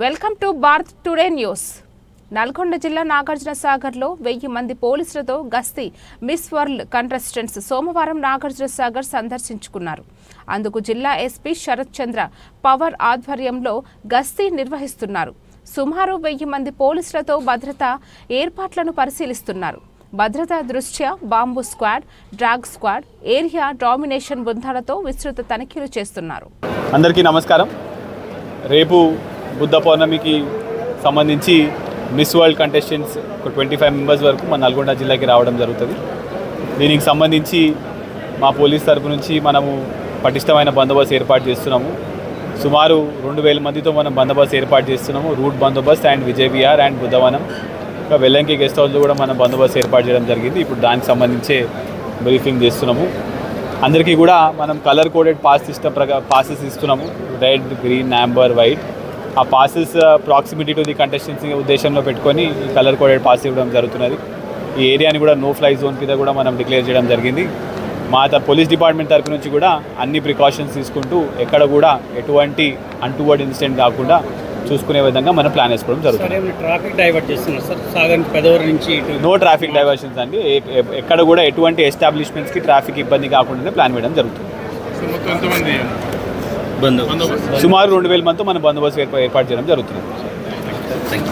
Welcome to Bharat today news. Nalgonda జిల్లా నాగార్జున సాగర్లో 1000 మంది పోలీసులతో గస్తీ మిస్ వరల్డ్ కంటెస్టెంట్స్ సోమవారం నాగార్జున సాగర్ సందర్శించుకున్నారు. అందుకు జిల్లా ఎస్పీ శరత్ చంద్ర పవర్ ఆధ్వర్యంలో గస్తీ నిర్వహిస్తున్నారు. సుమారు 1000 మంది పోలీసులతో భద్రతా ఏర్పాట్లను పరిశీలిస్తున్నారు. భద్రతా దృష్ట్యా bomb squad, dog squad, area domination బృందాలతో విస్తృత తనిఖీలు చేస్తున్నారు. అందరికీ నమస్కారం. రేపు బుద్ధ పౌర్ణమికి సంబంధించి మిస్ వరల్డ్ కంటెస్టెంట్స్ ఒక 25 మెంబర్స్ వరకు మన నల్గొండ జిల్లాకి రావడం జరుగుతుంది. దీనికి సంబంధించి మా పోలీస్ తరపు నుంచి మనము పటిష్టమైన బందోబస్తు ఏర్పాటు చేస్తున్నాము. సుమారు 2000 మందితో మనం బందోబస్తు ఏర్పాటు చేస్తున్నాము. రూట్ బందోబస్తు అండ్ విజయ్ విహార్ అండ్ బుద్ధవనం, ఇంకా వెల్లంకి గెస్ట్ హౌస్లో కూడా మనం బందోబస్తు ఏర్పాటు చేయడం జరిగింది. ఇప్పుడు దానికి సంబంధించే బ్రీఫింగ్ చేస్తున్నాము. అందరికీ కూడా మనం colour coded pass system passes ఇస్తున్నాము. Red, green, amber, white. ఆ passes proximity to the contestants ఉద్దేశంలో పెట్టుకొని ఈ కలర్ కోడెడ్ పాస్ ఇవ్వడం జరుగుతున్నది. ఈ ఏరియాని కూడా నో ఫ్లై జోన్ కింద కూడా మనం డిక్లేర్ చేయడం జరిగింది. మా పోలీస్ డిపార్ట్మెంట్ తరఫు నుంచి కూడా అన్ని ప్రికాషన్స్ తీసుకుంటూ ఎక్కడ కూడా ఎటువంటి అన్టువర్డ్ ఇన్సిడెంట్ కాకుండా చూసుకునే విధంగా మనం ప్లాన్ వేసుకోవడం జరుగుతుంది. ట్రాఫిక్ డైవర్ట్ చేస్తున్నారు సార్, సాగర్ పెదవరం నుంచి నో ట్రాఫిక్ డైవర్షన్స్ అండి. ఎక్కడ కూడా ఎటువంటి ఎస్టాబ్లిష్మెంట్స్కి ట్రాఫిక్ ఇబ్బంది కాకుండా ప్లాన్ వేయడం జరుగుతుంది. సుమారు 2000 మందితో మనం బందోబస్తు ఏర్పాటు చేయడం జరుగుతుంది.